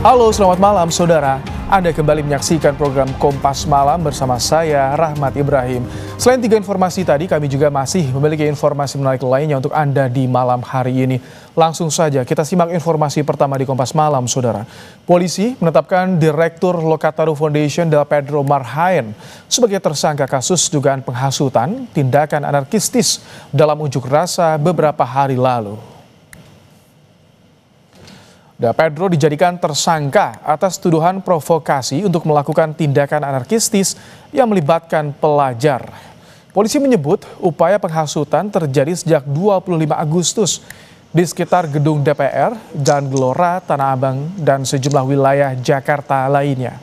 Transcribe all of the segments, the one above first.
Halo, selamat malam saudara. Anda kembali menyaksikan program Kompas Malam bersama saya, Rahmat Ibrahim. Selain 3 informasi tadi, kami juga masih memiliki informasi menarik lainnya untuk Anda di malam hari ini. Langsung saja kita simak informasi pertama di Kompas Malam, saudara. Polisi menetapkan Direktur Lokataru Foundation Del Pedro Marhaen sebagai tersangka kasus dugaan penghasutan tindakan anarkistis dalam unjuk rasa beberapa hari lalu. Del Pedro dijadikan tersangka atas tuduhan provokasi untuk melakukan tindakan anarkistis yang melibatkan pelajar. Polisi menyebut upaya penghasutan terjadi sejak 25 Agustus di sekitar gedung DPR, Jalan Gelora, Tanah Abang, dan sejumlah wilayah Jakarta lainnya.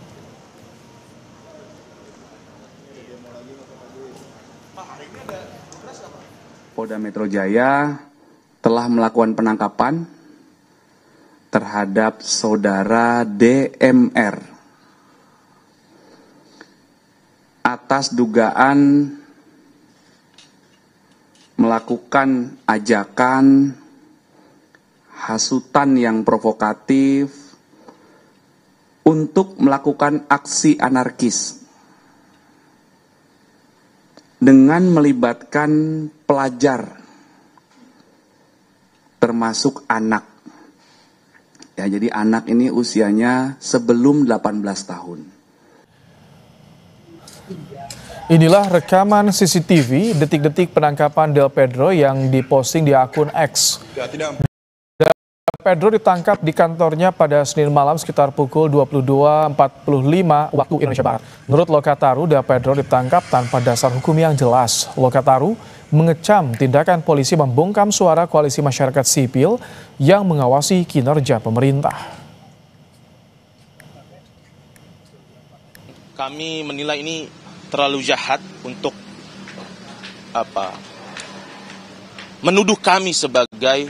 Polda Metro Jaya telah melakukan penangkapan terhadap saudara DMR atas dugaan melakukan ajakan hasutan yang provokatif untuk melakukan aksi anarkis dengan melibatkan pelajar termasuk anak. Ya, jadi anak ini usianya sebelum 18 tahun. Inilah rekaman CCTV detik-detik penangkapan Del Pedro yang diposting di akun X. Del Pedro ditangkap di kantornya pada Senin malam sekitar pukul 22.45 waktu Indonesia Barat. Menurut Lokataru, Del Pedro ditangkap tanpa dasar hukum yang jelas. Lokataru mengecam tindakan polisi membungkam suara koalisi masyarakat sipil yang mengawasi kinerja pemerintah. Kami menilai ini terlalu jahat untuk menuduh kami sebagai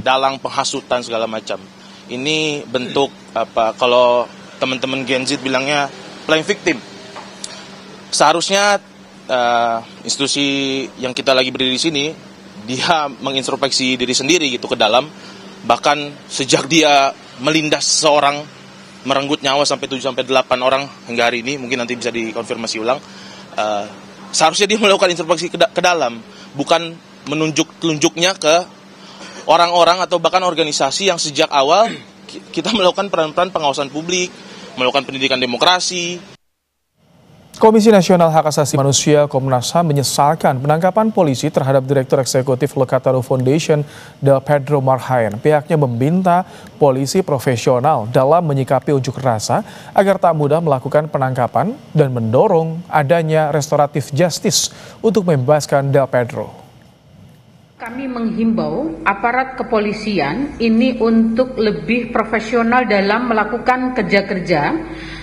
dalang penghasutan segala macam. Ini bentuk kalau teman-teman Gen Z bilangnya playing victim. Seharusnya institusi yang kita lagi berdiri di sini, dia mengintrospeksi diri sendiri gitu ke dalam. Bahkan sejak dia melindas seseorang, merenggut nyawa sampai 7-8 orang hingga hari ini, mungkin nanti bisa dikonfirmasi ulang. Seharusnya dia melakukan introspeksi ke dalam, bukan menunjuk-telunjuknya ke orang-orang atau bahkan organisasi yang sejak awal kita melakukan peran-peran pengawasan publik, melakukan pendidikan demokrasi. Komisi Nasional Hak Asasi Manusia Komnas HAM menyesalkan penangkapan polisi terhadap Direktur Eksekutif Lokataru Foundation Del Pedro Marhaen. Pihaknya meminta polisi profesional dalam menyikapi unjuk rasa agar tak mudah melakukan penangkapan dan mendorong adanya restoratif justice untuk membebaskan Del Pedro. Kami menghimbau aparat kepolisian ini untuk lebih profesional dalam melakukan kerja-kerja,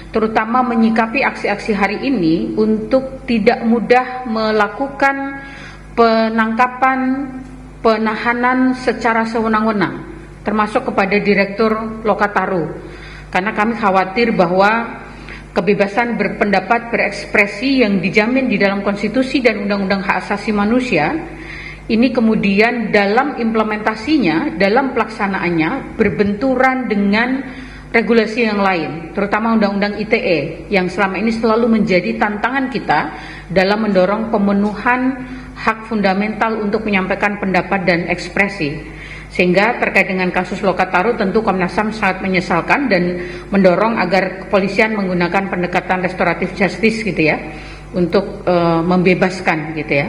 terutama menyikapi aksi-aksi hari ini untuk tidak mudah melakukan penangkapan, penahanan secara sewenang-wenang, termasuk kepada Direktur Lokataru. Karena kami khawatir bahwa kebebasan berpendapat, berekspresi yang dijamin di dalam konstitusi dan undang-undang hak asasi manusia, ini kemudian dalam implementasinya, dalam pelaksanaannya berbenturan dengan regulasi yang lain, terutama Undang-Undang ITE yang selama ini selalu menjadi tantangan kita dalam mendorong pemenuhan hak fundamental untuk menyampaikan pendapat dan ekspresi. Sehingga terkait dengan kasus Lokataru tentu Komnas HAM sangat menyesalkan dan mendorong agar kepolisian menggunakan pendekatan restoratif justice gitu ya, untuk membebaskan gitu ya.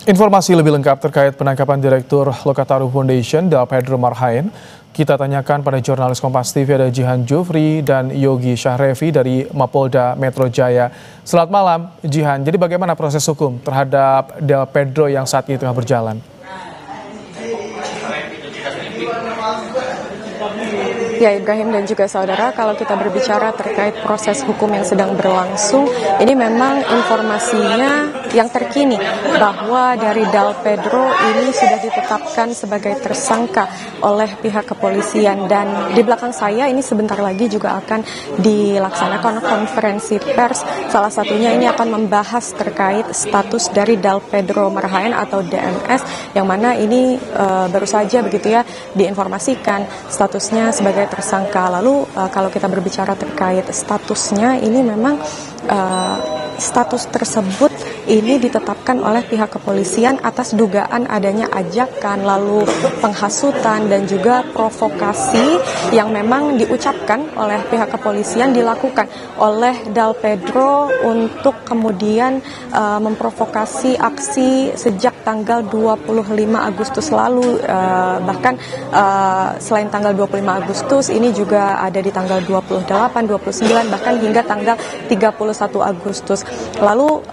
Informasi lebih lengkap terkait penangkapan Direktur Lokataru Foundation Del Pedro Marhaen kita tanyakan pada jurnalis Kompas TV ada Jihan Jufri dan Yogi Syahrevi dari Mapolda Metro Jaya. Selamat malam Jihan, jadi bagaimana proses hukum terhadap Del Pedro yang saat ini tengah berjalan? Ya Ibrahim dan juga saudara, kalau kita berbicara terkait proses hukum yang sedang berlangsung, ini memang informasinya yang terkini bahwa dari Dal Pedro ini sudah ditetapkan sebagai tersangka oleh pihak kepolisian, dan di belakang saya ini sebentar lagi juga akan dilaksanakan konferensi pers. Salah satunya ini akan membahas terkait status dari Dal Pedro Marhaen atau DMS, yang mana ini baru saja begitu ya diinformasikan statusnya sebagai tersangka. Lalu kalau kita berbicara terkait statusnya, ini memang status tersebut ini ditetapkan oleh pihak kepolisian atas dugaan adanya ajakan, lalu penghasutan dan juga provokasi yang memang diucapkan oleh pihak kepolisian dilakukan oleh Dal Pedro untuk kemudian memprovokasi aksi sejak tanggal 25 Agustus lalu, bahkan selain tanggal 25 Agustus ini juga ada di tanggal 28, 29 bahkan hingga tanggal 31 Agustus. Lalu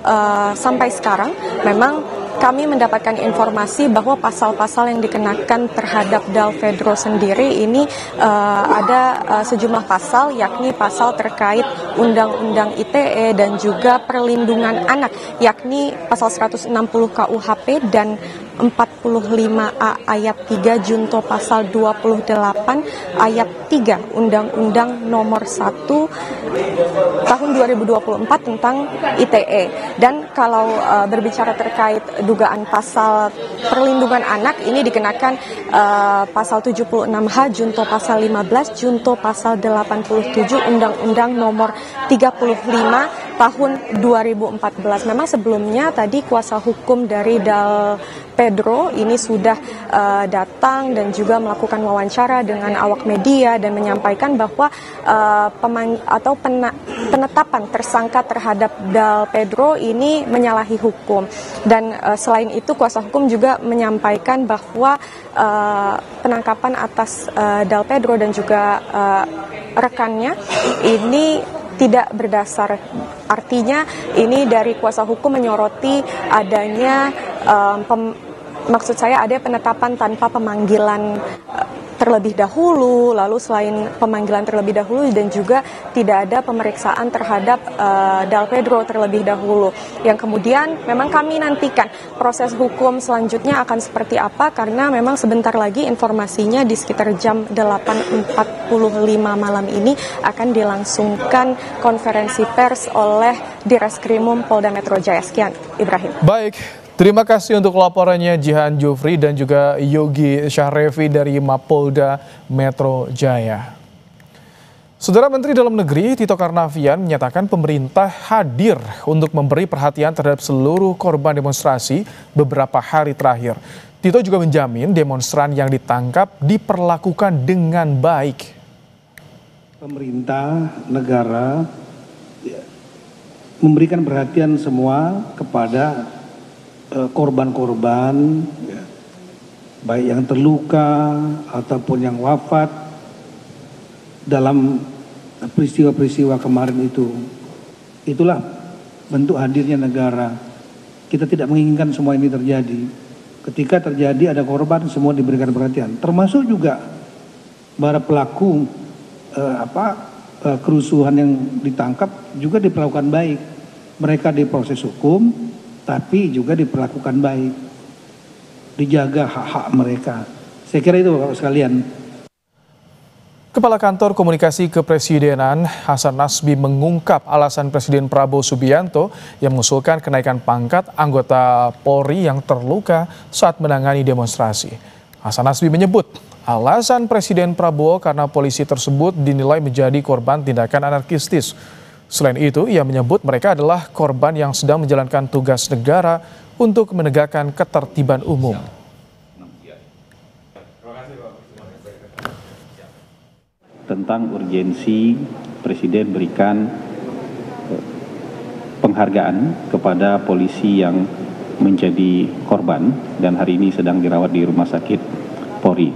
sampai sekarang memang kami mendapatkan informasi bahwa pasal-pasal yang dikenakan terhadap Dal Pedro sendiri ini ada sejumlah pasal, yakni pasal terkait Undang-Undang ITE dan juga perlindungan anak, yakni pasal 160 KUHP dan 45A ayat 3 junto pasal 28 ayat 3 Undang-Undang nomor 1 tahun 2024 tentang ITE. Dan kalau berbicara terkait dugaan pasal perlindungan anak, ini dikenakan pasal 76H junto pasal 15 junto pasal 87 Undang-Undang nomor 35 tahun 2014. Memang sebelumnya tadi kuasa hukum dari Dal Pedro ini sudah datang dan juga melakukan wawancara dengan awak media dan menyampaikan bahwa penetapan tersangka terhadap Dal Pedro ini menyalahi hukum. Dan selain itu kuasa hukum juga menyampaikan bahwa penangkapan atas Dal Pedro dan juga rekannya ini tidak berdasar. Artinya ini dari kuasa hukum menyoroti adanya maksud saya ada penetapan tanpa pemanggilan terlebih dahulu, lalu selain pemanggilan terlebih dahulu dan juga tidak ada pemeriksaan terhadap Dal Pedro terlebih dahulu, yang kemudian memang kami nantikan proses hukum selanjutnya akan seperti apa, karena memang sebentar lagi informasinya di sekitar jam 8.45 malam ini akan dilangsungkan konferensi pers oleh Direskrimum Polda Metro Jaya. Sekian, Ibrahim. Baik, terima kasih untuk laporannya Jihan Jufri dan juga Yogi Syahrevi dari Mapolda Metro Jaya. Saudara Menteri Dalam Negeri Tito Karnavian menyatakan pemerintah hadir untuk memberi perhatian terhadap seluruh korban demonstrasi beberapa hari terakhir. Tito juga menjamin demonstran yang ditangkap diperlakukan dengan baik. Pemerintah, negara memberikan perhatian semua kepada korban-korban, baik yang terluka ataupun yang wafat dalam peristiwa-peristiwa kemarin itu. Itulah bentuk hadirnya negara. Kita tidak menginginkan semua ini terjadi. Ketika terjadi ada korban, semua diberikan perhatian. Termasuk juga para pelaku kerusuhan yang ditangkap juga diperlakukan baik. Mereka diproses hukum, tapi juga diperlakukan baik, dijaga hak-hak mereka. Saya kira itu Bapak sekalian. Kepala Kantor Komunikasi Kepresidenan Hasan Nasbi mengungkap alasan Presiden Prabowo Subianto yang mengusulkan kenaikan pangkat anggota Polri yang terluka saat menangani demonstrasi. Hasan Nasbi menyebut alasan Presiden Prabowo karena polisi tersebut dinilai menjadi korban tindakan anarkistis. Selain itu, ia menyebut mereka adalah korban yang sedang menjalankan tugas negara untuk menegakkan ketertiban umum. Tentang urgensi Presiden berikan penghargaan kepada polisi yang menjadi korban dan hari ini sedang dirawat di Rumah Sakit Polri.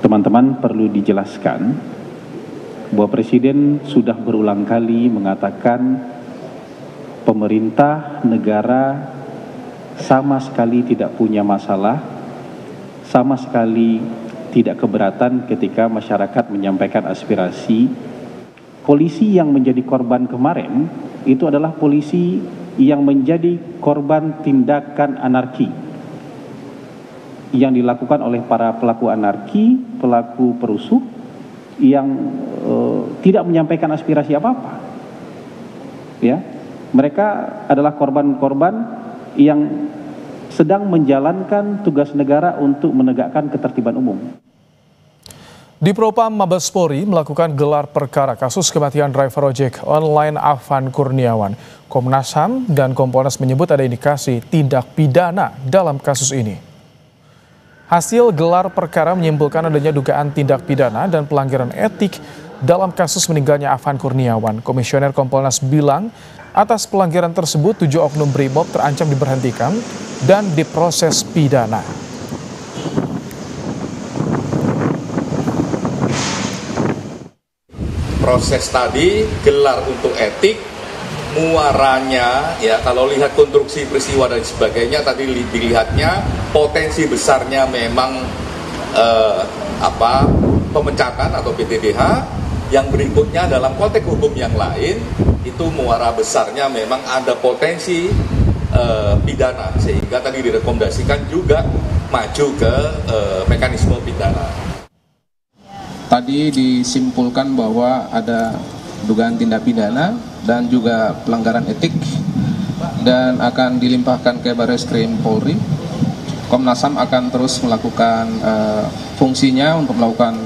Teman-teman perlu dijelaskan bahwa Presiden sudah berulang kali mengatakan pemerintah negara sama sekali tidak punya masalah, sama sekali tidak keberatan ketika masyarakat menyampaikan aspirasi. Polisi yang menjadi korban kemarin itu adalah polisi yang menjadi korban tindakan anarki yang dilakukan oleh para pelaku anarki, pelaku perusuh yang tidak menyampaikan aspirasi apa-apa. Ya, mereka adalah korban-korban yang sedang menjalankan tugas negara untuk menegakkan ketertiban umum. Di Propam Mabes Polri melakukan gelar perkara kasus kematian driver ojek online Afan Kurniawan. Komnas HAM dan Kompolnas menyebut ada indikasi tindak pidana dalam kasus ini. Hasil gelar perkara menyimpulkan adanya dugaan tindak pidana dan pelanggaran etik dalam kasus meninggalnya Afan Kurniawan. Komisioner Kompolnas bilang atas pelanggaran tersebut 7 oknum Brimob terancam diberhentikan dan diproses pidana. Proses tadi gelar untuk etik, muaranya ya kalau lihat konstruksi peristiwa dan sebagainya tadi dilihatnya potensi besarnya memang pemecatan atau PTDH. Yang berikutnya dalam konteks hukum yang lain itu muara besarnya memang ada potensi pidana, sehingga tadi direkomendasikan juga maju ke mekanisme pidana. Tadi disimpulkan bahwa ada dugaan tindak pidana dan juga pelanggaran etik dan akan dilimpahkan ke Barreskrim Polri. Komnas HAM akan terus melakukan fungsinya untuk melakukan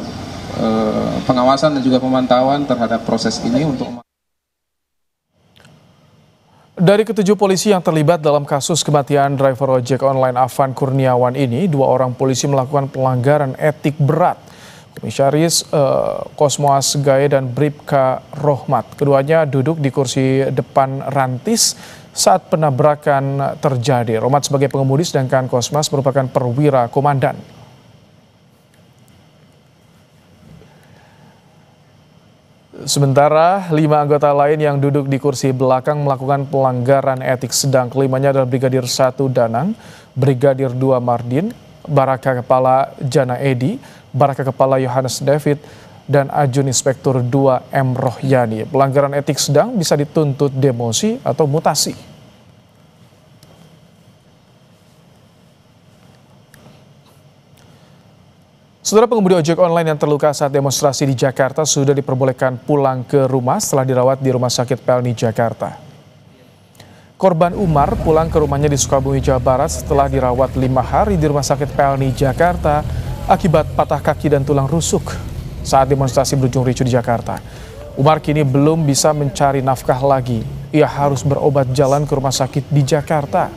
pengawasan dan juga pemantauan terhadap proses ini untuk. Dari ke-7 polisi yang terlibat dalam kasus kematian driver ojek online Afan Kurniawan ini, 2 orang polisi melakukan pelanggaran etik berat. Komisaris Kosmoas Gaye dan Bribka Rohmat. Keduanya duduk di kursi depan rantis saat penabrakan terjadi. Rohmat sebagai pengemudi sedangkan Kosmas merupakan perwira komandan. Sementara 5 anggota lain yang duduk di kursi belakang melakukan pelanggaran etik sedang. Kelimanya adalah Brigadir 1 Danang, Brigadir 2 Mardin, Baraka Kepala Jana Edi, Baraka Kepala Yohanes David, dan Ajun Inspektur 2 M. Rohyani. Pelanggaran etik sedang bisa dituntut demosi atau mutasi. Saudara, pengemudi ojek online yang terluka saat demonstrasi di Jakarta sudah diperbolehkan pulang ke rumah setelah dirawat di Rumah Sakit Pelni Jakarta. Korban Umar pulang ke rumahnya di Sukabumi, Jawa Barat setelah dirawat 5 hari di Rumah Sakit Pelni Jakarta akibat patah kaki dan tulang rusuk saat demonstrasi berujung ricu di Jakarta. Umar kini belum bisa mencari nafkah lagi. Ia harus berobat jalan ke rumah sakit di Jakarta.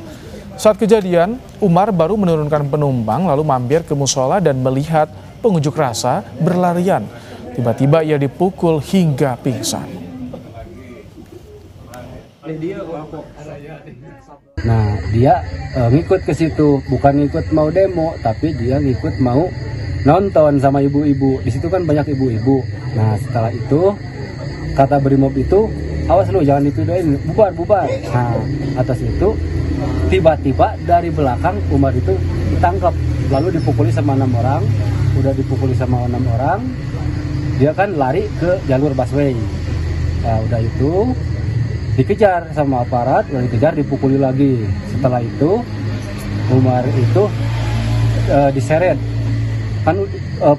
Saat kejadian, Umar baru menurunkan penumpang lalu mampir ke musola dan melihat pengunjuk rasa berlarian. Tiba-tiba ia dipukul hingga pingsan. Nah, dia ngikut ke situ, bukan ngikut mau demo, tapi dia ngikut mau nonton sama ibu-ibu. Di situ kan banyak ibu-ibu. Nah, setelah itu kata Brimob itu, awas lu jangan dituduhin, bubar. Nah, atas itu tiba-tiba dari belakang Umar itu ditangkap, lalu dipukuli sama 6 orang. Udah dipukuli sama 6 orang, dia kan lari ke jalur busway. Nah, udah itu dikejar sama aparat, udah dikejar, dipukuli lagi. Setelah itu Umar itu diseret, kan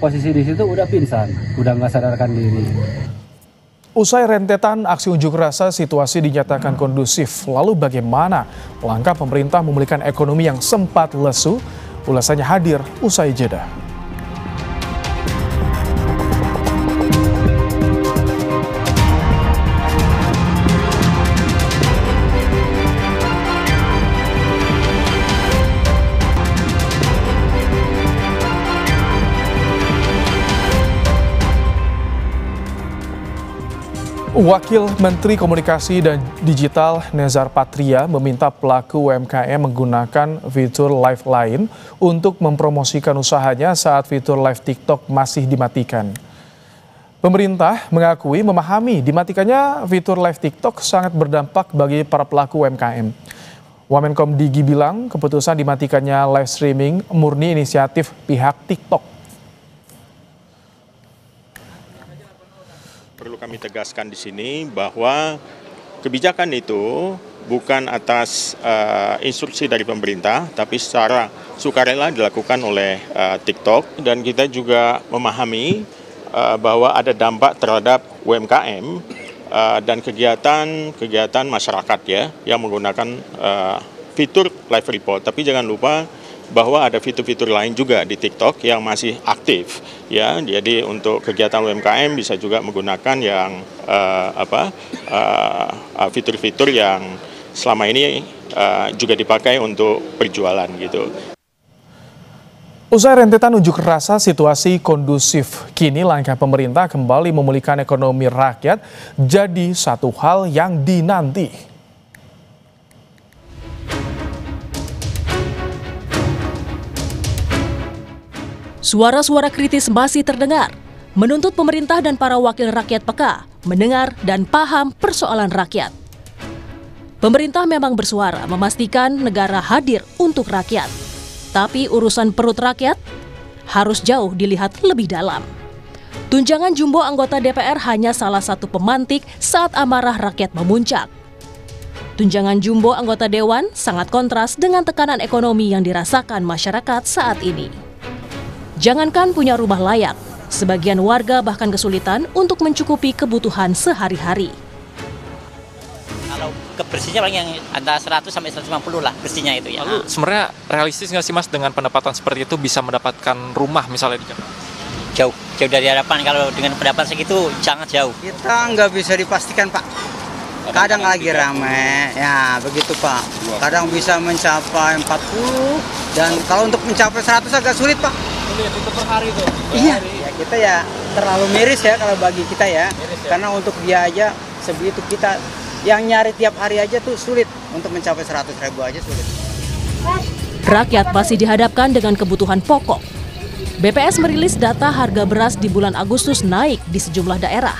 posisi di situ udah pingsan, udah nggak sadarkan diri. Usai rentetan aksi unjuk rasa, situasi dinyatakan kondusif. Lalu bagaimana langkah pemerintah memulihkan ekonomi yang sempat lesu? Ulasannya hadir usai jeda. Wakil Menteri Komunikasi dan Digital Nezar Patria meminta pelaku UMKM menggunakan fitur live lain untuk mempromosikan usahanya saat fitur live TikTok masih dimatikan. Pemerintah mengakui memahami dimatikannya fitur live TikTok sangat berdampak bagi para pelaku UMKM. Wamenkom Digi bilang keputusan dimatikannya live streaming murni inisiatif pihak TikTok. Perlu kami tegaskan di sini bahwa kebijakan itu bukan atas instruksi dari pemerintah, tapi secara sukarela dilakukan oleh TikTok. Dan kita juga memahami bahwa ada dampak terhadap UMKM dan kegiatan masyarakat ya yang menggunakan fitur live report. Tapi jangan lupa bahwa ada fitur-fitur lain juga di TikTok yang masih aktif ya. Jadi untuk kegiatan UMKM bisa juga menggunakan yang fitur-fitur yang selama ini juga dipakai untuk perjualan gitu. Usai rentetan unjuk rasa situasi kondusif, kini langkah pemerintah kembali memulihkan ekonomi rakyat jadi satu hal yang dinanti. Suara-suara kritis masih terdengar, menuntut pemerintah dan para wakil rakyat peka, mendengar dan paham persoalan rakyat. Pemerintah memang bersuara memastikan negara hadir untuk rakyat, tapi urusan perut rakyat harus jauh dilihat lebih dalam. Tunjangan jumbo anggota DPR hanya salah satu pemantik saat amarah rakyat memuncak. Tunjangan jumbo anggota Dewan sangat kontras dengan tekanan ekonomi yang dirasakan masyarakat saat ini. Jangankan punya rumah layak, sebagian warga bahkan kesulitan untuk mencukupi kebutuhan sehari-hari. Kalau kebersihnya paling yang antara 100 sampai 150 lah bersihnya itu ya. Lalu sebenarnya realistis nggak sih Mas dengan pendapatan seperti itu bisa mendapatkan rumah misalnya di Jakarta? Jauh dari harapan. Kalau dengan pendapatan segitu sangat jauh. Kita nggak bisa dipastikan Pak. Kadang lagi ramai, ya begitu Pak. Kadang bisa mencapai 40 dan kalau untuk mencapai 100 agak sulit Pak. Itu per hari tuh. Iya, ya kita ya terlalu miris ya kalau bagi kita ya. Karena untuk dia aja sebegitu kita yang nyari tiap hari aja tuh sulit, untuk mencapai 100.000 aja sulit. Rakyat masih dihadapkan dengan kebutuhan pokok. BPS merilis data harga beras di bulan Agustus naik di sejumlah daerah.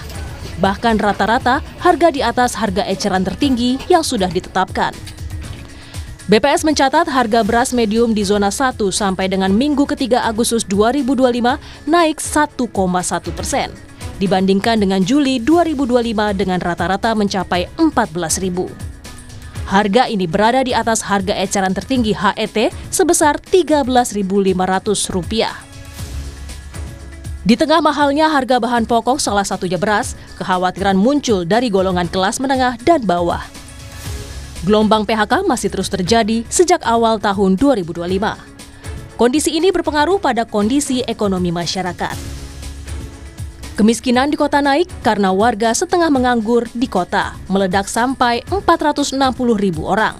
Bahkan rata-rata harga di atas harga eceran tertinggi yang sudah ditetapkan. BPS mencatat harga beras medium di zona 1 sampai dengan minggu ketiga Agustus 2025 naik 1,1% dibandingkan dengan Juli 2025 dengan rata-rata mencapai 14.000. Harga ini berada di atas harga eceran tertinggi HET sebesar Rp13.500. Di tengah mahalnya harga bahan pokok salah satunya beras, kekhawatiran muncul dari golongan kelas menengah dan bawah. Gelombang PHK masih terus terjadi sejak awal tahun 2025. Kondisi ini berpengaruh pada kondisi ekonomi masyarakat. Kemiskinan di kota naik karena warga setengah menganggur di kota, meledak sampai 460.000 orang.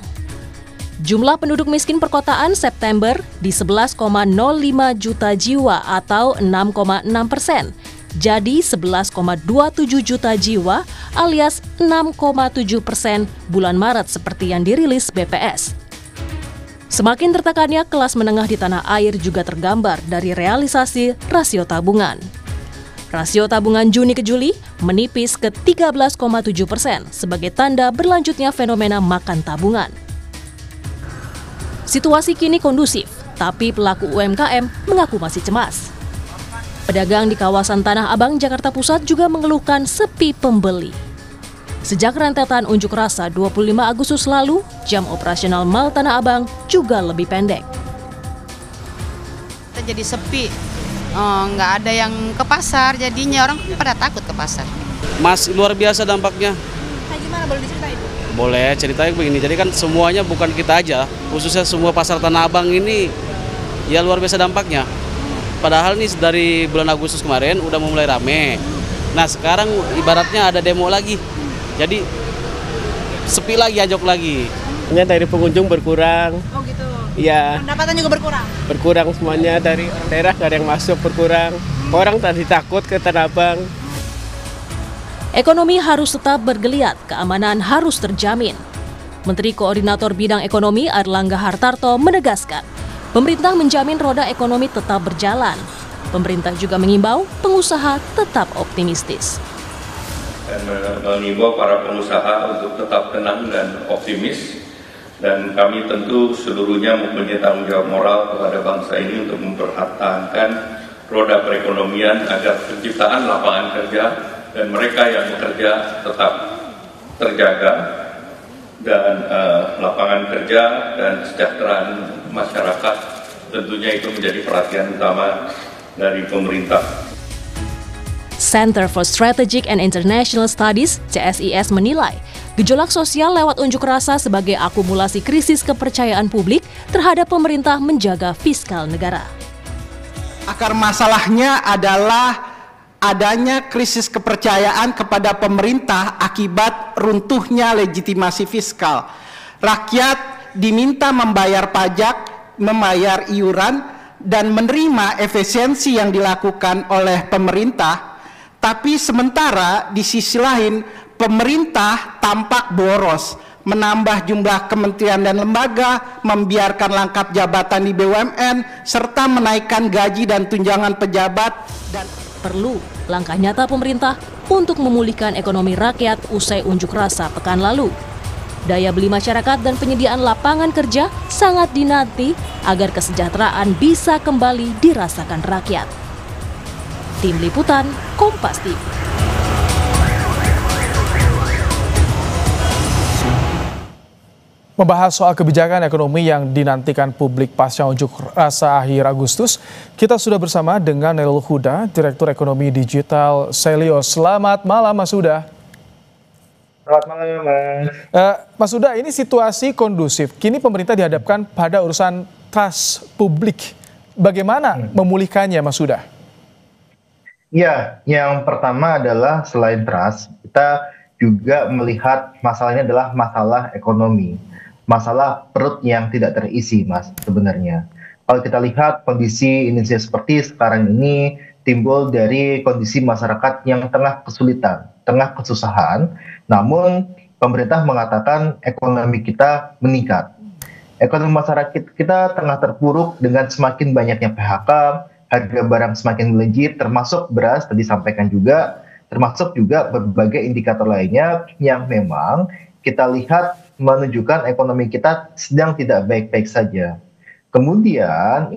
Jumlah penduduk miskin perkotaan September di 11,05 juta jiwa atau 6,6%. Jadi 11,27 juta jiwa alias 6,7% bulan Maret seperti yang dirilis BPS. Semakin tertekannya kelas menengah di tanah air juga tergambar dari realisasi rasio tabungan. Rasio tabungan Juni ke Juli menipis ke 13,7% sebagai tanda berlanjutnya fenomena makan tabungan. Situasi kini kondusif, tapi pelaku UMKM mengaku masih cemas. Pedagang di kawasan Tanah Abang, Jakarta Pusat juga mengeluhkan sepi pembeli. Sejak rentetan unjuk rasa 25 Agustus lalu, jam operasional Mall Tanah Abang juga lebih pendek. Kita jadi sepi, nggak ada yang ke pasar, jadinya orang pada takut ke pasar. Mas, luar biasa dampaknya. Nah, gimana, boleh diceritain? Boleh, ceritain begini, jadi kan semuanya bukan kita aja, khususnya semua pasar Tanah Abang ini, ya luar biasa dampaknya. Padahal nih dari bulan Agustus kemarin udah mulai rame. Nah sekarang ibaratnya ada demo lagi. Jadi sepi lagi, anjlok lagi. Ini dari pengunjung berkurang. Oh gitu. Iya. Pendapatan juga berkurang? Berkurang semuanya, dari daerah gak ada yang masuk, berkurang. Orang tadi takut ke Tanah Abang. Ekonomi harus tetap bergeliat, keamanan harus terjamin. Menteri Koordinator Bidang Ekonomi Airlangga Hartarto menegaskan, pemerintah menjamin roda ekonomi tetap berjalan. Pemerintah juga mengimbau pengusaha tetap optimistis. Dan mengimbau para pengusaha untuk tetap tenang dan optimis. Dan kami tentu seluruhnya mempunyai tanggung jawab moral kepada bangsa ini untuk mempertahankan roda perekonomian agar penciptaan lapangan kerja dan mereka yang bekerja tetap terjaga. dan lapangan kerja dan kesejahteraan masyarakat tentunya itu menjadi perhatian utama dari pemerintah. Center for Strategic and International Studies (CSIS) menilai gejolak sosial lewat unjuk rasa sebagai akumulasi krisis kepercayaan publik terhadap pemerintah menjaga fiskal negara. Akar masalahnya adalah adanya krisis kepercayaan kepada pemerintah akibat runtuhnya legitimasi fiskal. Rakyat diminta membayar pajak, membayar iuran, dan menerima efisiensi yang dilakukan oleh pemerintah, tapi sementara di sisi lain pemerintah tampak boros, menambah jumlah kementerian dan lembaga, membiarkan rangkap jabatan di BUMN, serta menaikkan gaji dan tunjangan pejabat. Dan perlu langkah nyata pemerintah untuk memulihkan ekonomi rakyat usai unjuk rasa pekan lalu. Daya beli masyarakat dan penyediaan lapangan kerja sangat dinanti agar kesejahteraan bisa kembali dirasakan rakyat. Tim Liputan, Kompas TV. Membahas soal kebijakan ekonomi yang dinantikan publik pasca unjuk rasa akhir Agustus, kita sudah bersama dengan Nailul Huda, Direktur Ekonomi Digital Selios. Selamat malam, Mas Huda. Selamat malam, Mas. Mas Huda, ini situasi kondusif. Kini pemerintah dihadapkan pada urusan trust publik. Bagaimana memulihkannya, Mas Huda? Ya, yang pertama adalah selain trust, kita juga melihat masalahnya adalah masalah ekonomi. Masalah perut yang tidak terisi, Mas, sebenarnya. Kalau kita lihat kondisi Indonesia seperti sekarang ini timbul dari kondisi masyarakat yang tengah kesulitan, tengah kesusahan, namun pemerintah mengatakan ekonomi kita meningkat. Ekonomi masyarakat kita tengah terpuruk dengan semakin banyaknya PHK, harga barang semakin melejit, termasuk beras, tadi sampaikan juga, termasuk juga berbagai indikator lainnya yang memang kita lihat menunjukkan ekonomi kita sedang tidak baik-baik saja. Kemudian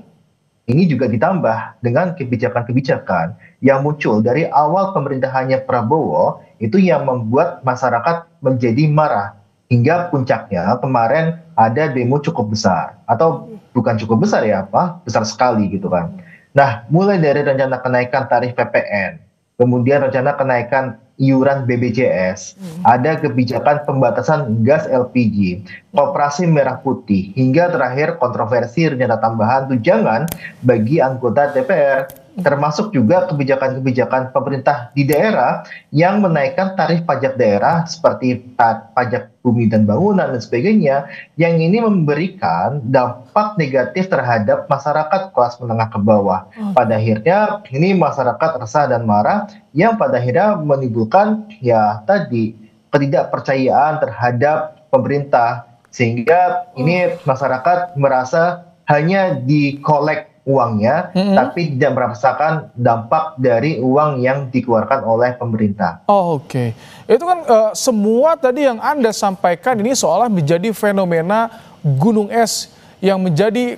ini juga ditambah dengan kebijakan-kebijakan yang muncul dari awal pemerintahannya Prabowo, itu yang membuat masyarakat menjadi marah. Hingga puncaknya kemarin ada demo cukup besar, atau bukan cukup besar ya, besar sekali gitu kan. Nah, mulai dari rencana kenaikan tarif PPN, kemudian rencana kenaikan iuran BPJS, ada kebijakan pembatasan gas LPG, koperasi merah putih, hingga terakhir kontroversi rencana tambahan tunjangan bagi anggota DPR, termasuk juga kebijakan-kebijakan pemerintah di daerah yang menaikkan tarif pajak daerah seperti pajak bumi dan bangunan dan sebagainya, yang ini memberikan dampak negatif terhadap masyarakat kelas menengah ke bawah. Pada akhirnya ini masyarakat resah dan marah, yang pada akhirnya menimbulkan ya tadi ketidakpercayaan terhadap pemerintah, sehingga ini masyarakat merasa hanya dikolek uangnya, tapi tidak merasakan dampak dari uang yang dikeluarkan oleh pemerintah. Oke. Itu kan semua tadi yang Anda sampaikan ini seolah menjadi fenomena gunung es yang menjadi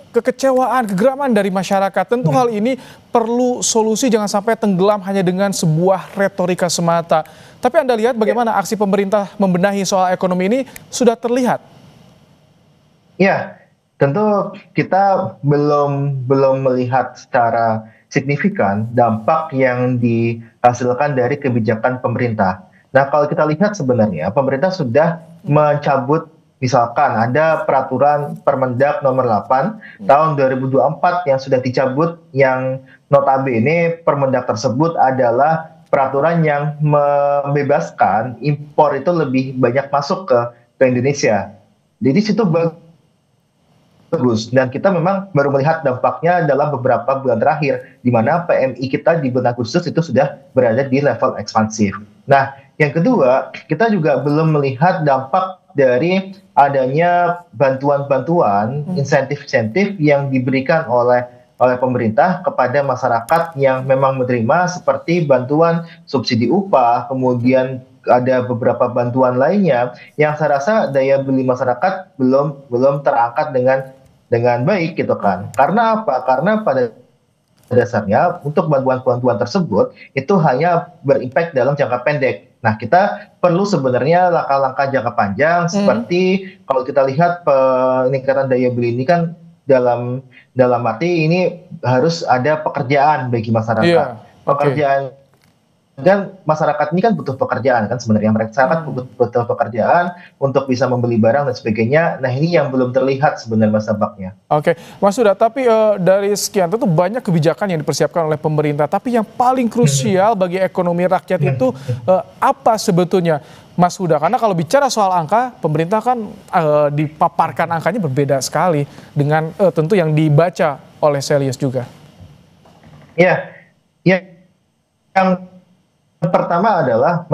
kekecewaan, kegeraman dari masyarakat. Tentu hal ini perlu solusi, jangan sampai tenggelam hanya dengan sebuah retorika semata. Tapi Anda lihat bagaimana aksi pemerintah membenahi soal ekonomi ini sudah terlihat? Ya, tentu kita belum melihat secara signifikan dampak yang dihasilkan dari kebijakan pemerintah. Nah, kalau kita lihat sebenarnya pemerintah sudah mencabut, misalkan ada peraturan Permendag nomor 8 tahun 2024 yang sudah dicabut, yang notabene Permendag tersebut adalah peraturan yang membebaskan impor itu lebih banyak masuk ke Indonesia. Jadi situ bagus, dan kita memang baru melihat dampaknya dalam beberapa bulan terakhir, di mana PMI kita di bulan Agustus itu sudah berada di level ekspansif. Nah, yang kedua, kita juga belum melihat dampak dari adanya bantuan-bantuan, insentif-insentif yang diberikan oleh pemerintah kepada masyarakat yang memang menerima, seperti bantuan subsidi upah, kemudian ada beberapa bantuan lainnya yang saya rasa daya beli masyarakat belum terangkat dengan baik gitu kan. Karena apa? Karena pada dasarnya untuk bantuan-bantuan tersebut itu hanya berimpact dalam jangka pendek. Nah, kita perlu sebenarnya langkah-langkah jangka panjang seperti kalau kita lihat peningkatan daya beli ini kan dalam arti ini harus ada pekerjaan bagi masyarakat. Pekerjaan dan masyarakat ini kan butuh pekerjaan kan sebenarnya, masyarakat butuh pekerjaan untuk bisa membeli barang dan sebagainya. Nah, ini yang belum terlihat sebenarnya Mas dampaknya. Oke, Mas Huda, tapi dari sekian tentu banyak kebijakan yang dipersiapkan oleh pemerintah, tapi yang paling krusial bagi ekonomi rakyat itu apa sebetulnya, Mas Huda? Karena kalau bicara soal angka, pemerintah kan dipaparkan angkanya berbeda sekali dengan tentu yang dibaca oleh Selyus juga. Ya, yang pertama adalah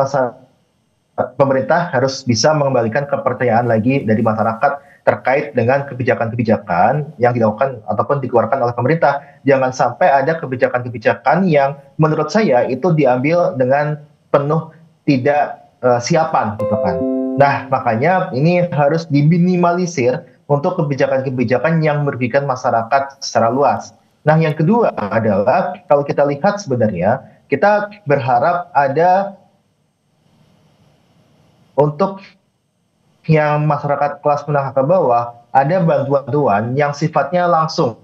pemerintah harus bisa mengembalikan kepercayaan lagi dari masyarakat terkait dengan kebijakan-kebijakan yang dilakukan ataupun dikeluarkan oleh pemerintah. Jangan sampai ada kebijakan-kebijakan yang menurut saya itu diambil dengan penuh tidak siapan gitu kan. Nah, makanya ini harus diminimalisir untuk kebijakan-kebijakan yang merugikan masyarakat secara luas. Nah, yang kedua adalah kalau kita lihat sebenarnya kita berharap ada untuk yang masyarakat kelas menengah ke bawah, ada bantuan-bantuan yang sifatnya langsung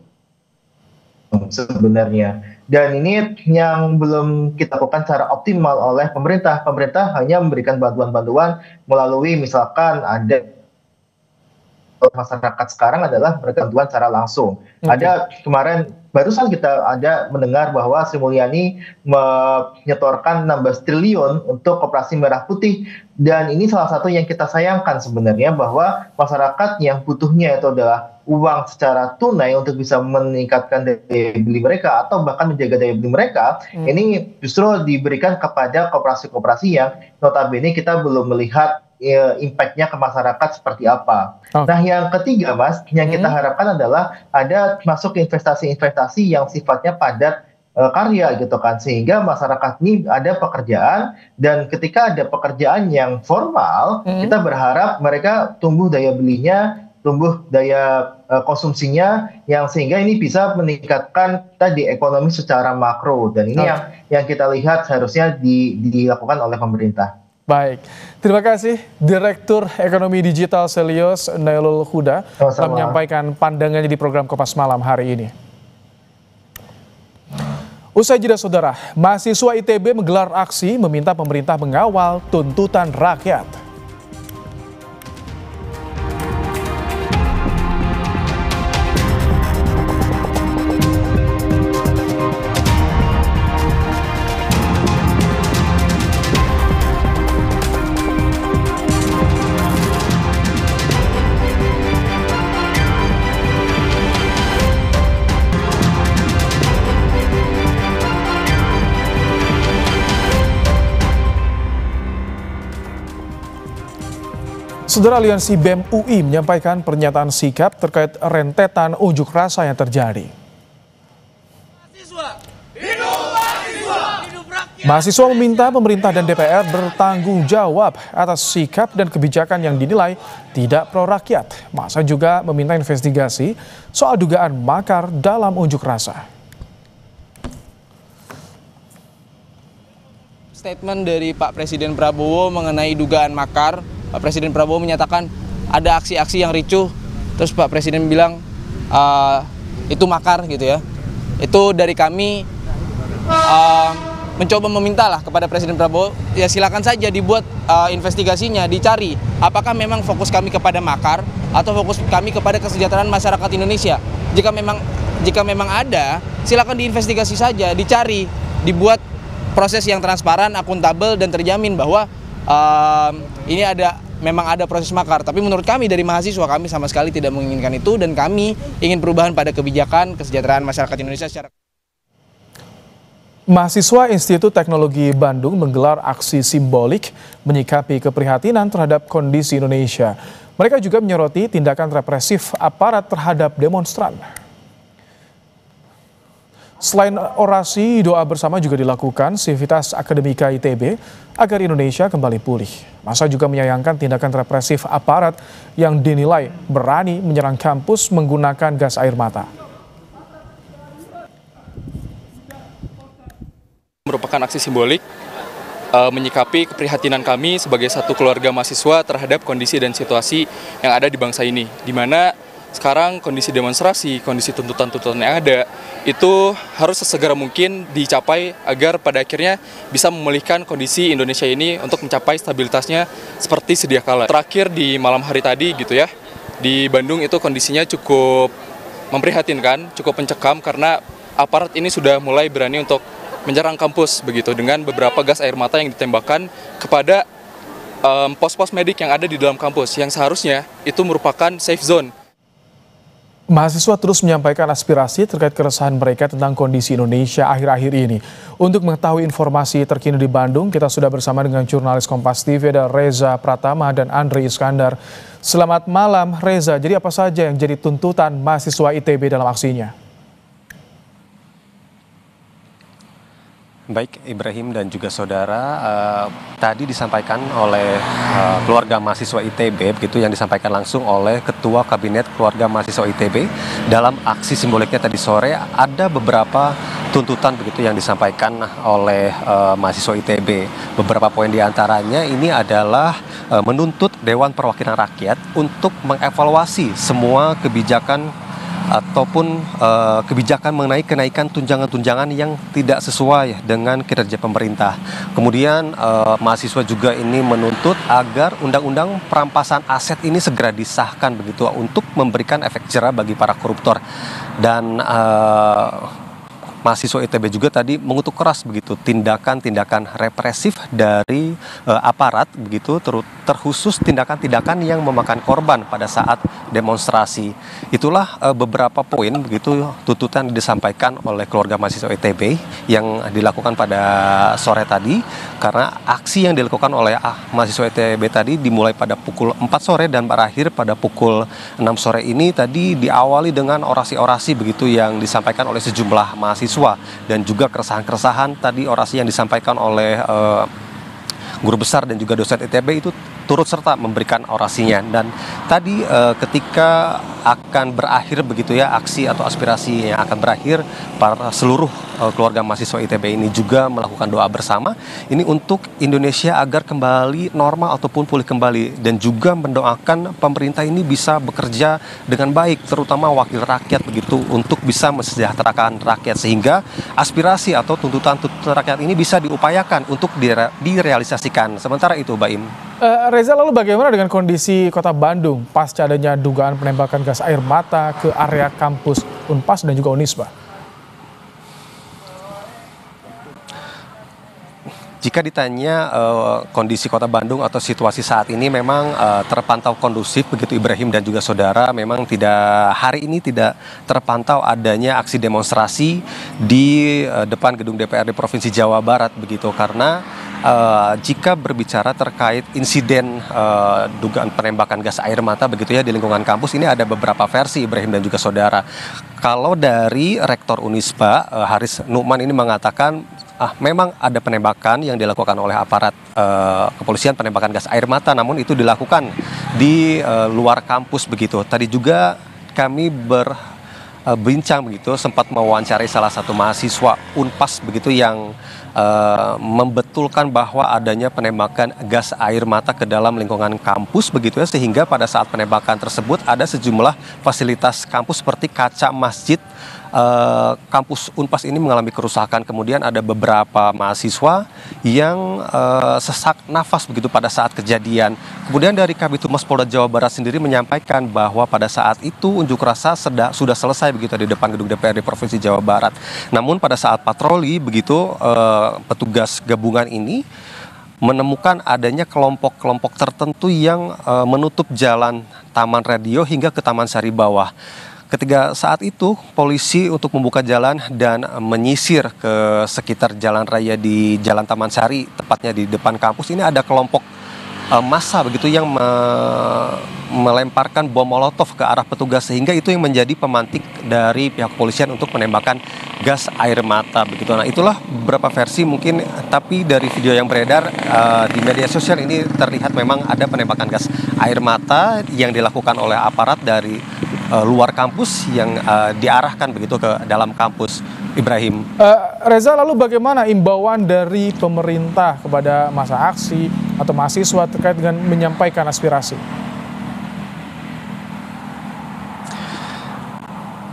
sebenarnya. Dan ini yang belum kita lakukan secara optimal oleh pemerintah. Pemerintah hanya memberikan bantuan-bantuan melalui misalkan ada masyarakat sekarang adalah bantuan secara langsung. Ada kemarin barusan kita ada mendengar bahwa Sri Mulyani menyetorkan 16 triliun untuk Koperasi Merah Putih, dan ini salah satu yang kita sayangkan sebenarnya bahwa masyarakat yang butuhnya itu adalah uang secara tunai untuk bisa meningkatkan daya beli mereka atau bahkan menjaga daya beli mereka, ini justru diberikan kepada koperasi-koperasi yang notabene kita belum melihat impact-nya ke masyarakat seperti apa. Nah, yang ketiga, Mas, yang kita harapkan adalah ada masuk investasi-investasi yang sifatnya padat karya gitu kan, sehingga masyarakat ini ada pekerjaan, dan ketika ada pekerjaan yang formal, kita berharap mereka tumbuh daya belinya, tumbuh daya konsumsinya, yang sehingga ini bisa meningkatkan tadi ekonomi secara makro, dan ini yang kita lihat seharusnya dilakukan oleh pemerintah. Baik, terima kasih Direktur Ekonomi Digital Selyus Nailul Huda telah menyampaikan pandangannya di program Kompas Malam hari ini. Usai jeda saudara, mahasiswa ITB menggelar aksi meminta pemerintah mengawal tuntutan rakyat. Saudara, Aliansi BEM UI menyampaikan pernyataan sikap terkait rentetan unjuk rasa yang terjadi. Mahasiswa meminta pemerintah dan DPR bertanggung jawab atas sikap dan kebijakan yang dinilai tidak pro rakyat. Masa juga meminta investigasi soal dugaan makar dalam unjuk rasa. Statement dari Pak Presiden Prabowo mengenai dugaan makar. Pak Presiden Prabowo menyatakan ada aksi-aksi yang ricuh, terus Pak Presiden bilang itu makar gitu ya. Itu dari kami mencoba meminta lah kepada Presiden Prabowo, ya silakan saja dibuat investigasinya, dicari apakah memang fokus kami kepada makar atau fokus kami kepada kesejahteraan masyarakat Indonesia. Jika memang ada, silakan diinvestigasi saja, dicari, dibuat proses yang transparan, akuntabel, dan terjamin bahwa ini memang ada proses makar. Tapi menurut kami dari mahasiswa, kami sama sekali tidak menginginkan itu, dan kami ingin perubahan pada kebijakan kesejahteraan masyarakat Indonesia secara. Mahasiswa Institut Teknologi Bandung menggelar aksi simbolik menyikapi keprihatinan terhadap kondisi Indonesia. Mereka juga menyoroti tindakan represif aparat terhadap demonstran. Selain orasi, doa bersama juga dilakukan Sivitas Akademika ITB agar Indonesia kembali pulih. Masa juga menyayangkan tindakan represif aparat yang dinilai berani menyerang kampus menggunakan gas air mata. Merupakan aksi simbolik menyikapi keprihatinan kami sebagai satu keluarga mahasiswa terhadap kondisi dan situasi yang ada di bangsa ini, di mana sekarang kondisi demonstrasi, kondisi tuntutan-tuntutan yang ada itu harus sesegera mungkin dicapai agar pada akhirnya bisa memulihkan kondisi Indonesia ini untuk mencapai stabilitasnya seperti sedia kala. Terakhir di malam hari tadi gitu ya, di Bandung itu kondisinya cukup memprihatinkan, cukup mencekam karena aparat ini sudah mulai berani untuk menyerang kampus begitu dengan beberapa gas air mata yang ditembakkan kepada pos-pos medik yang ada di dalam kampus yang seharusnya itu merupakan safe zone. Mahasiswa terus menyampaikan aspirasi terkait keresahan mereka tentang kondisi Indonesia akhir-akhir ini. Untuk mengetahui informasi terkini di Bandung, kita sudah bersama dengan jurnalis Kompas TV ada Reza Pratama dan Andre Iskandar. Selamat malam Reza, jadi apa saja yang jadi tuntutan mahasiswa ITB dalam aksinya? Baik Ibrahim dan juga saudara, tadi disampaikan oleh keluarga mahasiswa ITB, begitu yang disampaikan langsung oleh Ketua Kabinet Keluarga Mahasiswa ITB dalam aksi simboliknya tadi sore. Ada beberapa tuntutan begitu yang disampaikan oleh mahasiswa ITB. Beberapa poin diantaranya ini adalah menuntut Dewan Perwakilan Rakyat untuk mengevaluasi semua kebijakan ataupun kebijakan mengenai kenaikan tunjangan-tunjangan yang tidak sesuai dengan kinerja pemerintah. Kemudian mahasiswa juga ini menuntut agar undang-undang perampasan aset ini segera disahkan begitu untuk memberikan efek jerah bagi para koruptor. Dan mahasiswa ITB juga tadi mengutuk keras begitu tindakan-tindakan represif dari aparat begitu, terkhusus tindakan-tindakan yang memakan korban pada saat demonstrasi. Itulah beberapa poin begitu tuntutan disampaikan oleh keluarga mahasiswa ITB yang dilakukan pada sore tadi, karena aksi yang dilakukan oleh mahasiswa ITB tadi dimulai pada pukul 4 sore dan berakhir pada pukul 6 sore ini tadi diawali dengan orasi-orasi begitu yang disampaikan oleh sejumlah mahasiswa. Dan juga keresahan-keresahan tadi orasi yang disampaikan oleh guru besar dan juga dosen ITB itu turut serta memberikan orasinya. Dan tadi ketika akan berakhir begitu ya aksi atau aspirasi yang akan berakhir, para seluruh keluarga mahasiswa ITB ini juga melakukan doa bersama ini untuk Indonesia agar kembali normal ataupun pulih kembali, dan juga mendoakan pemerintah ini bisa bekerja dengan baik, terutama wakil rakyat begitu, untuk bisa mesejahterakan rakyat sehingga aspirasi atau tuntutan-tuntutan rakyat ini bisa diupayakan untuk direalisasikan. Sementara itu, Baim. Reza, lalu bagaimana dengan kondisi kota Bandung pasca adanya dugaan penembakan gas air mata ke area kampus Unpas dan juga Unisba? Jika ditanya kondisi kota Bandung atau situasi saat ini memang terpantau kondusif begitu Ibrahim dan juga saudara. Memang hari ini tidak terpantau adanya aksi demonstrasi di depan gedung DPRD Provinsi Jawa Barat begitu, karena jika berbicara terkait insiden dugaan penembakan gas air mata begitu ya di lingkungan kampus, ini ada beberapa versi Ibrahim dan juga saudara. Kalau dari Rektor Unisba Haris Numan ini mengatakan memang ada penembakan yang dilakukan oleh aparat kepolisian, penembakan gas air mata, namun itu dilakukan di luar kampus begitu. Tadi juga kami berbincang begitu, sempat mewawancarai salah satu mahasiswa Unpas begitu yang membetulkan bahwa adanya penembakan gas air mata ke dalam lingkungan kampus begitu ya, sehingga pada saat penembakan tersebut ada sejumlah fasilitas kampus seperti kaca masjid kampus Unpas ini mengalami kerusakan. Kemudian ada beberapa mahasiswa yang sesak nafas begitu pada saat kejadian. Kemudian dari Kabid Humas Polda Jawa Barat sendiri menyampaikan bahwa pada saat itu unjuk rasa sudah selesai begitu di depan gedung DPRD Provinsi Jawa Barat. Namun pada saat patroli begitu petugas gabungan ini menemukan adanya kelompok-kelompok tertentu yang menutup jalan Taman Radio hingga ke Taman Sari Bawah. Ketika saat itu polisi untuk membuka jalan dan menyisir ke sekitar jalan raya di Jalan Taman Sari, tepatnya di depan kampus, ini ada kelompok massa begitu yang melemparkan bom molotov ke arah petugas, sehingga itu yang menjadi pemantik dari pihak kepolisian untuk menembakkan gas air mata begitu. Nah, itulah beberapa versi mungkin, tapi dari video yang beredar di media sosial ini terlihat memang ada penembakan gas air mata yang dilakukan oleh aparat dari luar kampus yang diarahkan begitu ke dalam kampus. Ibrahim. Reza, lalu bagaimana imbauan dari pemerintah kepada masa aksi atau mahasiswa terkait dengan menyampaikan aspirasi?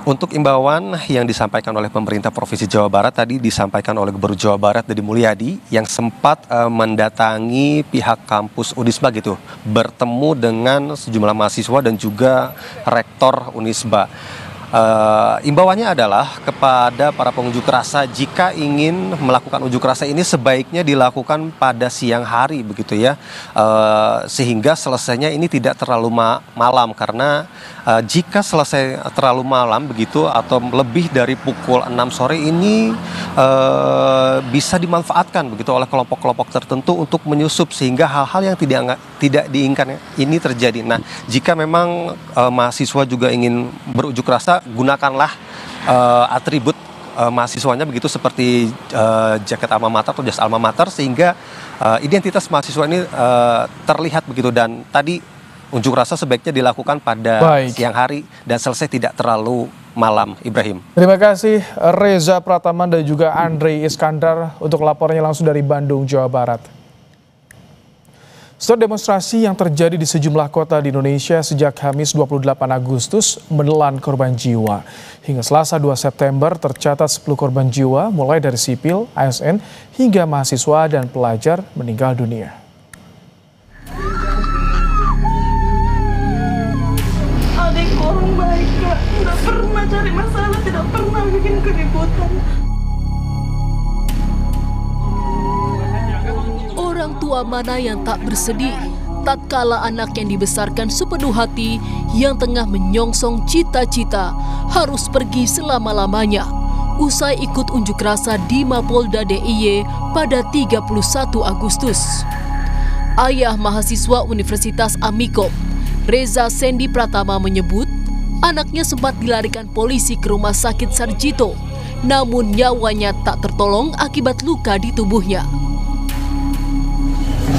Untuk imbauan yang disampaikan oleh pemerintah Provinsi Jawa Barat tadi disampaikan oleh Gubernur Jawa Barat Deddy Mulyadi yang sempat mendatangi pihak kampus Unisba gitu, bertemu dengan sejumlah mahasiswa dan juga rektor Unisba. Imbauannya adalah kepada para pengunjuk rasa jika ingin melakukan unjuk rasa ini sebaiknya dilakukan pada siang hari begitu ya, sehingga selesainya ini tidak terlalu malam karena jika selesai terlalu malam begitu atau lebih dari pukul 6 sore ini bisa dimanfaatkan begitu oleh kelompok-kelompok tertentu untuk menyusup sehingga hal-hal yang tidak diinginkan ini terjadi. Nah, jika memang mahasiswa juga ingin berunjuk rasa, gunakanlah atribut mahasiswanya begitu seperti jaket alma mater atau jas alma mater sehingga identitas mahasiswa ini terlihat begitu. Dan tadi unjuk rasa sebaiknya dilakukan pada siang hari dan selesai tidak terlalu malam. Ibrahim. Terima kasih Reza Prataman dan juga Andre Iskandar untuk laporannya langsung dari Bandung, Jawa Barat. Setelah demonstrasi yang terjadi di sejumlah kota di Indonesia sejak Kamis 28 Agustus menelan korban jiwa. Hingga Selasa 2 September tercatat 10 korban jiwa mulai dari sipil, ASN, hingga mahasiswa dan pelajar meninggal dunia. Adikku orang baik, Kak. Tidak pernah cari masalah, tidak pernah bikin keributan. Orang tua mana yang tak bersedih tatkala anak yang dibesarkan sepenuh hati yang tengah menyongsong cita-cita harus pergi selama-lamanya usai ikut unjuk rasa di Mapolda DIY pada 31 Agustus. Ayah mahasiswa Universitas Amikom, Reza Sendi Pratama menyebut anaknya sempat dilarikan polisi ke Rumah Sakit Sarjito, namun nyawanya tak tertolong akibat luka di tubuhnya.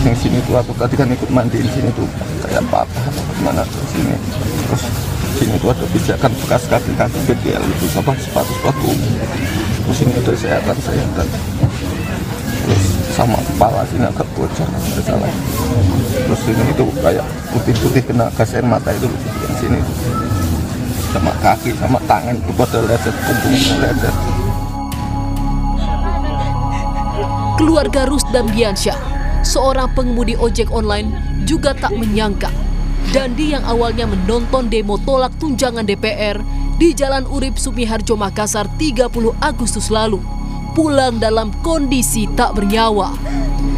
Yang sini tuh aku tadi kan ikut mandi di sini tuh kayak patah gimana tuh sini. Terus sini tuh ada pijakan bekas kaki bedel itu apa sepatu. Terus ini ada sayatan. Terus sama kepala sini agak bocor salah. Terus ini itu kayak putih-putih kena gas air mata itu yang sini. Sama kaki sama tangan itu pada lecet, punggungnya lecet. Keluarga Rusdam Diansyah, seorang pengemudi ojek online, juga tak menyangka Dandi yang awalnya menonton demo tolak tunjangan DPR di Jalan Urip Sumiharjo Makassar 30 Agustus lalu pulang dalam kondisi tak bernyawa.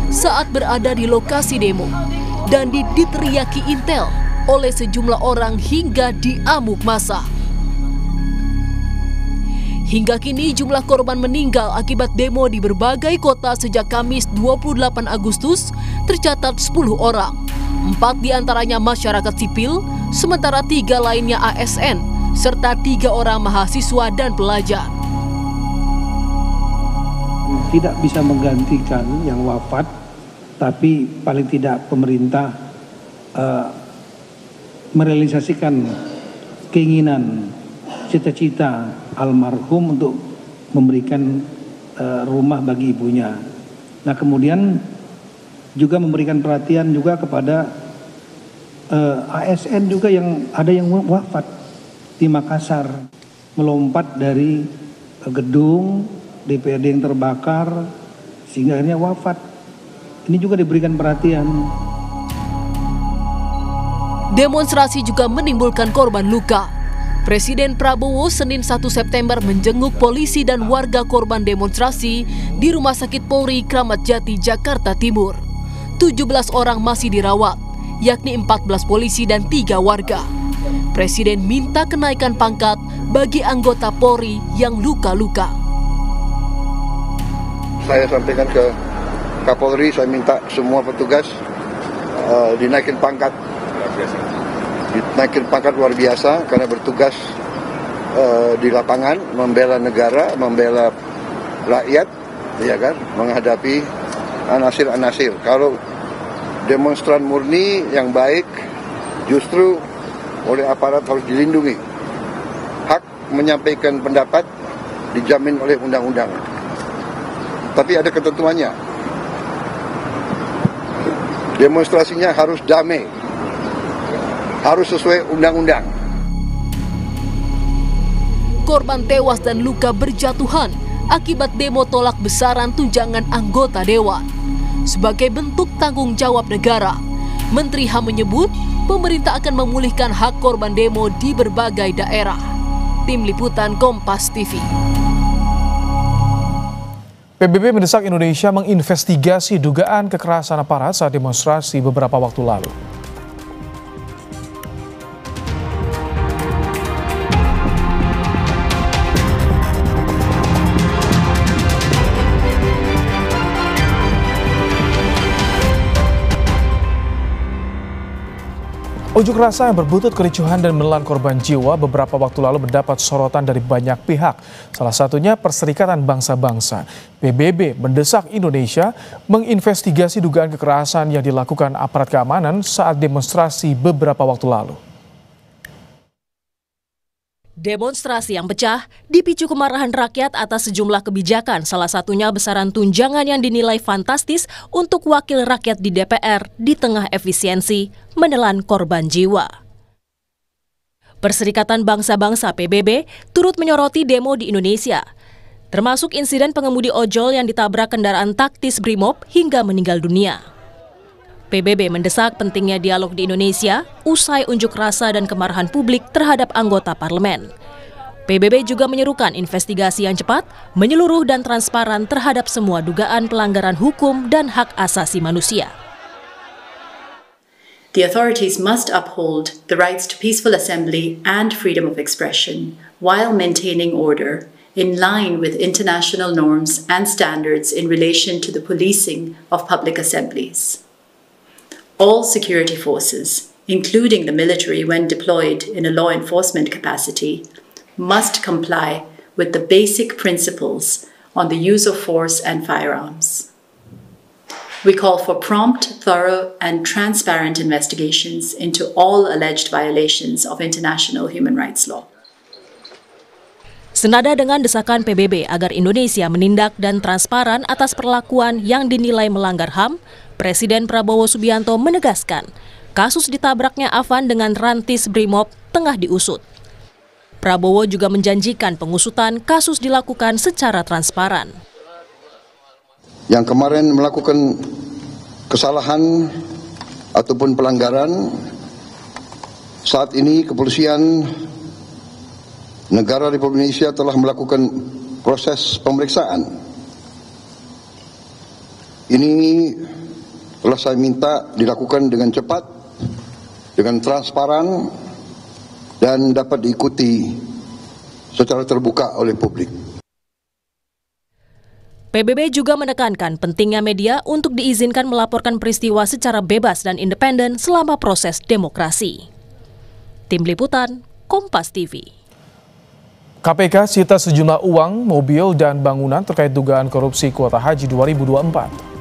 Saat berada di lokasi demo, Dandi diteriaki intel oleh sejumlah orang hingga diamuk massa. Hingga kini jumlah korban meninggal akibat demo di berbagai kota sejak Kamis 28 Agustus tercatat 10 orang. 4 diantaranya masyarakat sipil, sementara 3 lainnya ASN, serta 3 orang mahasiswa dan pelajar. Tidak bisa menggantikan yang wafat, tapi paling tidak pemerintah merealisasikan keinginan cita-cita almarhum untuk memberikan rumah bagi ibunya. Nah, kemudian juga memberikan perhatian juga kepada ASN juga yang ada yang wafat di Makassar, melompat dari gedung DPRD yang terbakar sehingga akhirnya wafat. Ini juga diberikan perhatian. Demonstrasi juga menimbulkan korban luka. Presiden Prabowo Senin 1 September menjenguk polisi dan warga korban demonstrasi di Rumah Sakit Polri Kramat Jati, Jakarta Timur. 17 orang masih dirawat, yakni 14 polisi dan 3 warga. Presiden minta kenaikan pangkat bagi anggota Polri yang luka-luka. Saya sampaikan ke Kapolri, saya minta semua petugas dinaikin pangkat. Dinaikin pangkat luar biasa karena bertugas di lapangan, membela negara, membela rakyat, ya kan, menghadapi anasir-anasir. Kalau demonstran murni yang baik justru oleh aparat harus dilindungi. menyampaikan pendapat dijamin oleh undang-undang. Tapi ada ketentuannya. Demonstrasinya harus damai, harus sesuai undang-undang. Korban tewas dan luka berjatuhan akibat demo tolak besaran tunjangan anggota dewan. Sebagai bentuk tanggung jawab negara, Menteri HAM menyebut pemerintah akan memulihkan hak korban demo di berbagai daerah. Tim Liputan Kompas TV. PBB mendesak Indonesia menginvestigasi dugaan kekerasan aparat saat demonstrasi beberapa waktu lalu. Unjuk rasa yang berbuntut kericuhan dan menelan korban jiwa beberapa waktu lalu mendapat sorotan dari banyak pihak. Salah satunya Perserikatan Bangsa-Bangsa. PBB mendesak Indonesia menginvestigasi dugaan kekerasan yang dilakukan aparat keamanan saat demonstrasi beberapa waktu lalu. Demonstrasi yang pecah dipicu kemarahan rakyat atas sejumlah kebijakan, salah satunya besaran tunjangan yang dinilai fantastis untuk wakil rakyat di DPR di tengah efisiensi menelan korban jiwa. Perserikatan Bangsa-Bangsa PBB turut menyoroti demo di Indonesia, termasuk insiden pengemudi ojol yang ditabrak kendaraan taktis Brimob hingga meninggal dunia. PBB mendesak pentingnya dialog di Indonesia usai unjuk rasa dan kemarahan publik terhadap anggota parlemen. PBB juga menyerukan investigasi yang cepat, menyeluruh dan transparan terhadap semua dugaan pelanggaran hukum dan hak asasi manusia. The authorities must uphold the rights to peaceful assembly and freedom of expression while maintaining order in line with international norms and standards in relation to the policing of public assemblies. All security forces, including the military when deployed in a law enforcement capacity, must comply with the basic principles on the use of force and firearms. We call for prompt, thorough, and transparent investigations into all alleged violations of international human rights law. Senada dengan desakan PBB agar Indonesia menindak dan transparan atas perlakuan yang dinilai melanggar HAM, Presiden Prabowo Subianto menegaskan kasus ditabraknya Afan dengan rantis Brimob tengah diusut. Prabowo juga menjanjikan pengusutan kasus dilakukan secara transparan. Yang kemarin melakukan kesalahan ataupun pelanggaran, saat ini kepolisian negara Republik Indonesia telah melakukan proses pemeriksaan. Ini telah saya minta dilakukan dengan cepat, dengan transparan, dan dapat diikuti secara terbuka oleh publik. PBB juga menekankan pentingnya media untuk diizinkan melaporkan peristiwa secara bebas dan independen selama proses demokrasi. Tim Liputan, Kompas TV. KPK sita sejumlah uang, mobil, dan bangunan terkait dugaan korupsi kuota haji 2024.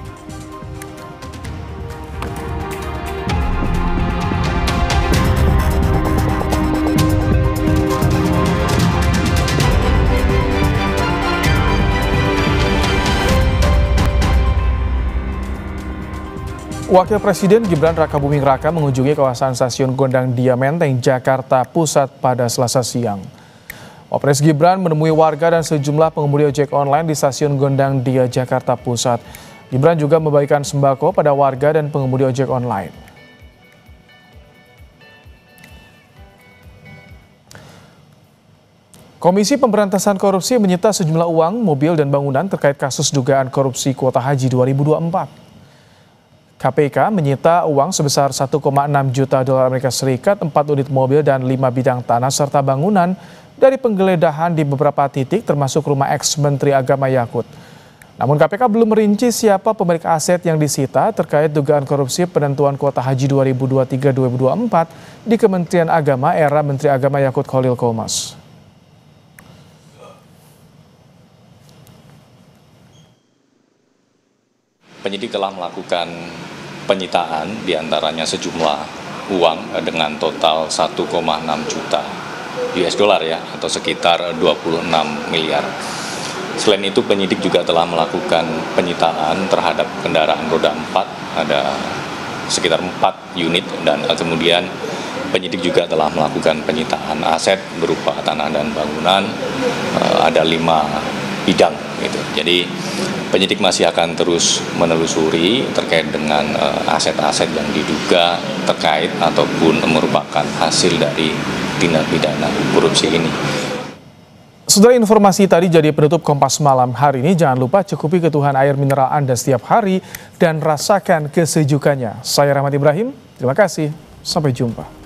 Wakil Presiden Gibran Rakabuming Raka mengunjungi kawasan Stasiun Gondang Dia Menteng, Jakarta Pusat pada Selasa siang. Wapres Gibran menemui warga dan sejumlah pengemudi ojek online di Stasiun Gondang Dia, Jakarta Pusat. Gibran juga membagikan sembako pada warga dan pengemudi ojek online. Komisi Pemberantasan Korupsi menyita sejumlah uang, mobil, dan bangunan terkait kasus dugaan korupsi kuota haji 2024. KPK menyita uang sebesar 1,6 juta dolar Amerika Serikat, 4 unit mobil, dan 5 bidang tanah serta bangunan dari penggeledahan di beberapa titik termasuk rumah ex-Menteri Agama Yakut. Namun KPK belum merinci siapa pemilik aset yang disita terkait dugaan korupsi penentuan kuota haji 2023-2024 di Kementerian Agama era Menteri Agama Yakut Khalil Qomas. Penyidik telah melakukan penyitaan diantaranya sejumlah uang dengan total 1,6 juta US dollar ya, atau sekitar 26 miliar. Selain itu penyidik juga telah melakukan penyitaan terhadap kendaraan roda 4, ada sekitar 4 unit, dan kemudian penyidik juga telah melakukan penyitaan aset berupa tanah dan bangunan, ada 5 bidang gitu. Jadi penyidik masih akan terus menelusuri terkait dengan aset-aset yang diduga terkait ataupun merupakan hasil dari tindak pidana korupsi ini. Saudara, informasi tadi jadi penutup Kompas Malam hari ini. Jangan lupa cukupi kebutuhan air mineral Anda setiap hari dan rasakan kesejukannya. Saya Rahmat Ibrahim, terima kasih, sampai jumpa.